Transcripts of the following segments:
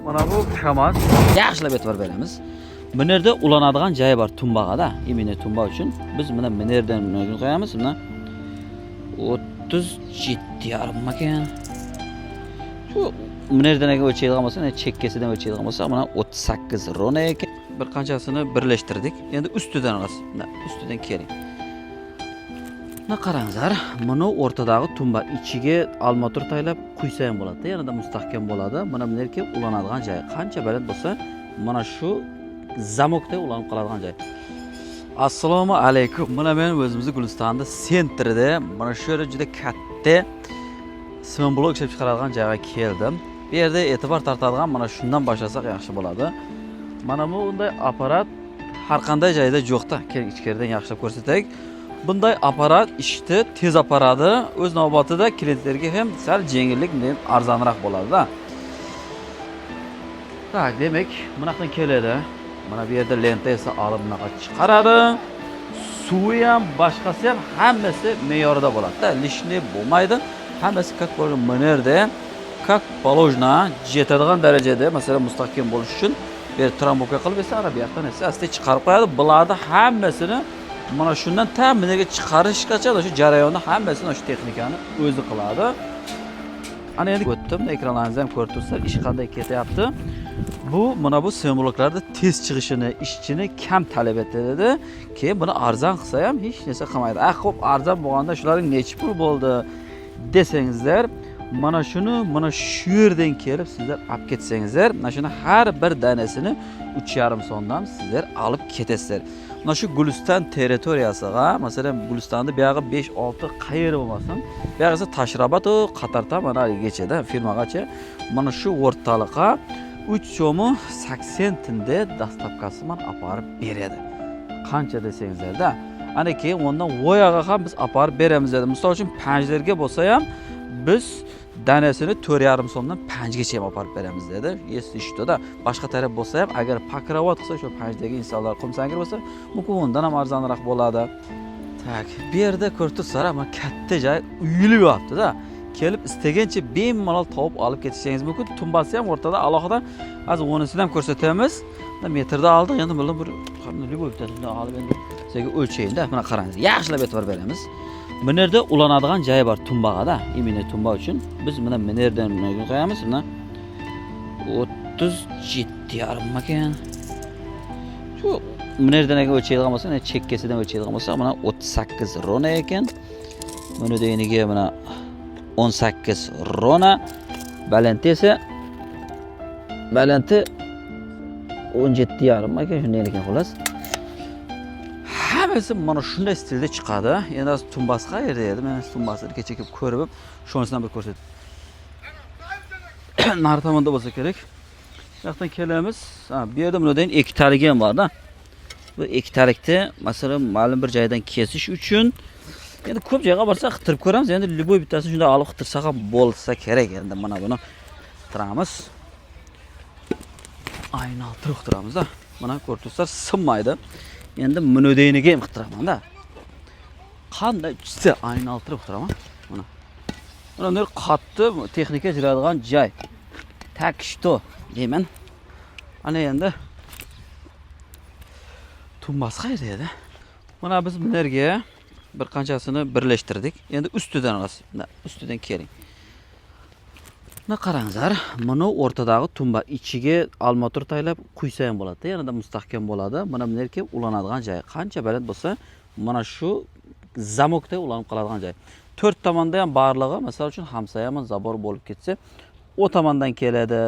Mana bu KAMAZ. Yaxshilab e'tibor beramiz. Bu yerda ulanadigan joyi bor tumbag'ada, imine tumba uchun. Biz mana bu yerdan qo'yamiz. Mana 37,5 ekan. Shu bu yerdan o'lchaydigan bo'lsa, chekkasidan o'lchaydigan bo'lsa, mana 38 rona ekan. Bir qanchasini birlashtirdik. Endi ustidan olasiz. Mana ustidan keling. Mana qarangizlar, mana o'rtadagi tumba ichiga almatur taylab quysa ham bo'ladi, yanada mustahkam bo'ladi. Mana bu yerga ulanadigan joy qancha baland bo'lsa, mana shu zamokda ulanib qoladigan joy. Assalomu alaykum. Mana men o'zimizni Gulistonda sentrida, mana shu yerda juda katta simon blok ishlab chiqaradigan joyga keldim. Bu yerda e'tibor tortadigan mana shundan boshlasak yaxshi bo'ladi. Mana bu bunday apparat har qanday joyda yo'qda. Keling ichkaridan yaxshilab ko'rsataylik. Bunday apparat ishni tez apparati o'z navbatida klientlarga ham sal yengillik bilan arzonroq bo'ladi-da. Tak, demak, bunaqadan keladi. Mana bu yerda lenta esa olib bunaqa chiqaradi. Suvi ham, boshqasi ham hammasi me'yorida bo'ladi-da. Lishni bo'lmaydi. Hammasi как bo'lgan manerda, как положено, yetadigan darajada, masalan, mustahkam bo'lish uchun bu yer tramboka qilib esa bu yoqdan esa asta chiqarib qo'yadi. Bularni hammasini mana shundan ta'minga chiqarishgacha shu jarayonni hammasini shu texnikani o'zi qiladi. Ana endi o'tdim, ekranlaringizni ham ko'rib turibsizlar, ish qanday ketyapti. Bu mana bu simbollarda tez chiqishini, ishchini kam talab etadi. Keyin buni arzon qilsa ham hech narsa qilmaydi. Xo'p, arzon bo'lganda shularning necha pul bo'ldi desangizlar, mana shuni mana shu yerdan kelib sizlar olib ketsangizlar, mana shuni har bir danasini 3,5 so'mdan sizlar olib ketasizlar. Mana shu Guliston territoriyasiga, masalan, Gulistonda bu yog'i 5-6 qayer bo'lmasin, bu yog'i esa Tashrobot va Qatardan mana ligachada, firmagacha mana shu o'rtalikqa 3,80 tinde dastavkasi bilan olib beradi. Qancha desangizlarda, ana keyin ondan voyaga ham biz olib beramiz dedi. Misol uchun panjlarga bo'lsa ham biz danasini 4,5 so'mdan panjgacha ham olib beramiz dedi. Eshitdi-da. Boshqa taraf bo'lsa ham agar pakravot qilsa, shu panjdagi insonlar qumsangir bo'lsa, mumkin undan ham arzonroq bo'ladi. Tak, bu yerda ko'rib turibsizlar, mana katta joy uyilib yotibdi-da. Kelib istagancha bemalol topib olib ketishingiz mumkin. Tumbasi ham o'rtada alohida. Hozir o'nisini ham ko'rsatamiz. Metrda oldik, endi bilan bir любой bittasidan olib endi sizga o'lchayinda. Mana qarangiz, yaxshilab e'tibor beramiz. Bu yerda ulanadigan joyi bor tumbag'ada, imine tumba uchun. Biz mana bu yerdan qo'yamiz. Mana 37,5 ekan. Shu bu yerdan o'lchaydigan bo'lsa, chekkasidan o'lchaydigan bo'lsa, mana 38 rona ekan. Buni deyiniga mana 18 rona, balanti esa 17,5 ekan, shunday ekan xolos. Hammasi mana shunday stilda chiqadi. Endi tumbasi qayerda edi? Men tumbasini kecha ko'rib, shunisidan bir ko'rsatdim. Nari tomonda bo'lsa kerak. Bu yoqdan kelamiz. Bu yerda bundan 2 talik ham bor-da. Bu 2 talikda, masalan, ma'lum bir joydan kesish uchun endi ko'p joyga borsa qitirib ko'ramiz. Endi любой bittasini shunday olib qitirsa ham bo'lsa kerak. Endi mana buni qitiramiz. Aynan turamiz-da. Mana ko'rib turibsizlar, sinmaydi. Endi munodeyniga ham qitiraman-da. Qanday tushsa aynan qitiraman. Mana. Mana bunday qattiq texnika jiradigan joy. Takishto deyman. Ana endi tumbasi qayerda edi? Mana biz bularga bir qanchasini birlashtirdik. Endi ustidan olasiz. Mana ustidan keling. Mana qarangizlar, mana o'rtadagi tumba ichiga almatur taylab quysa ham bo'ladi, yanada mustahkam bo'ladi. Mana bu yerga ulanadigan joy qancha baland bo'lsa, mana shu zamokda ulanib qoladigan joy. 4 tomonda ham barlig'i, masalan uchun hamsoya ham zabor bo'lib ketsa, o tomondan keladi.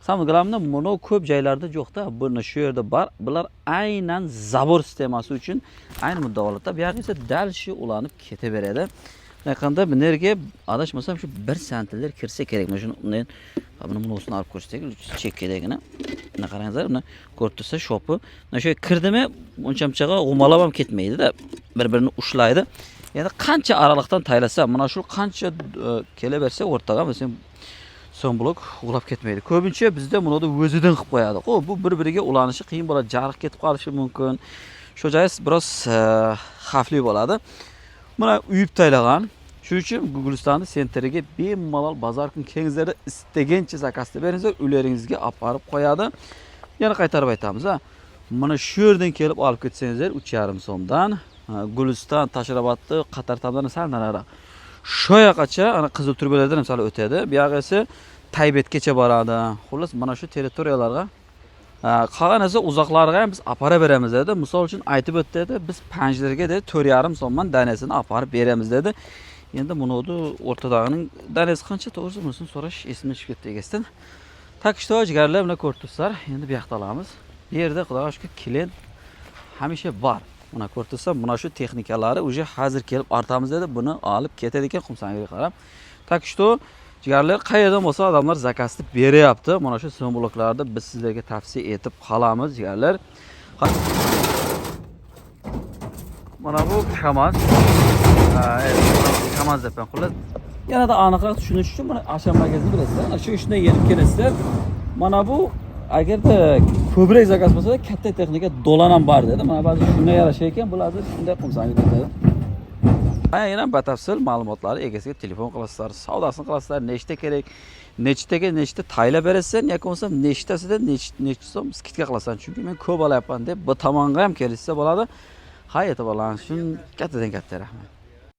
Samogramda mana ko'p joylarda yo'qda, buni shu yerda bor. Bular aynan zabor sistemasi uchun ayni muddaolatda, bu yoqda esa dal shu ulanib ketaveradi. Yaqinda bu yerga adashmasam shu 1 santimeter kirsa kerak. Mana shuni undan buni o'zini olib ko'rsak, chekkadagini. Mana qarangizlar, buni ko'rib tursa shopi. Mana shu kirdimi, uncha-munchaga g'umalab ham ketmaydi-da, bir-birini ushlaydi. Endi qancha aralikdan taylasa, mana shu qancha kelaversa o'rtaga, masalan, son blok uxlab ketmaydi. Ko'pincha bizda buni o'zidan qilib qo'yadi. Xo'p, bu bir-biriga ulanishi qiyin bo'ladi, jarq ketib qolishi mumkin. Shu joyi biroz xavfli bo'ladi. Mana uyib taylagan Shuning uchun Gulistonning sentriga bemalol bozor kun kengizlarda istagancha zakazda beringizlar, uleringizga olib borib qo'yadi. Yana qaytarib aytamiz, ha. Mana shu yerdan kelib olib ketsangizlar 3,5 so'mdan Guliston, Tashrobodni, Qatar tomonidan sal nariroq. Shu yoqqacha ana qizil turbalardan misol o'tadi. Bu yoqqa esa Taybetgacha boradi. Xullas mana shu territoriyalarga qolgan esa uzoqlarga ham biz apara beramiz dedi. Misol uchun aytib o'tdi, biz panjlarga de 4,5 so'mdan danasini olib beramiz dedi. Endi buni o'rtadag'ining danasi qancha to'g'risi bunisini so'rash esimdan chiqib ketdi egasidan. Takishto jigarlar bilan ko'rib turibsizlar. Endi bu yoqda olamiz. Bu yerda xudoga shukr klient hamisha bor. Mana ko'rib turibsizlar, mana shu texnikalari уже hozir kelib artamiz dedi. Buni olib ketadi ekan Qumsangiga qarab. Takishto jigarlar qayerdan bo'lsa odamlar zakasni beryapti. Mana shu simbollarni biz sizlarga tavsiya etib qolamiz jigarlar. Mana bu kamaz. Kamaz deb qo'yiladi. Yanada aniqroq tushunish uchun mana Asham magazinni bilasizlar. Shu ishni yelib kelasizlar. Mana bu agarda ko'proq zakaz bo'lsa, katta texnika dolan ham bor dedi. Mana ba'zi shunga yarasha ekan, bularni shunday Qumsangiga dedi. Yana batafsil ma'lumotlarni egasiga telefon qilasizlar, savdosini qilasizlar, nechta kerak, nechtaga nechta tayla berasan yoki bo'lmasa nechtasida nechta so'm skidka qilasan. Chunki men ko'p olyapman deb bu tomonga ham kelishsa bo'ladi. Hay'ati bilan shun kattadan katta rahmat.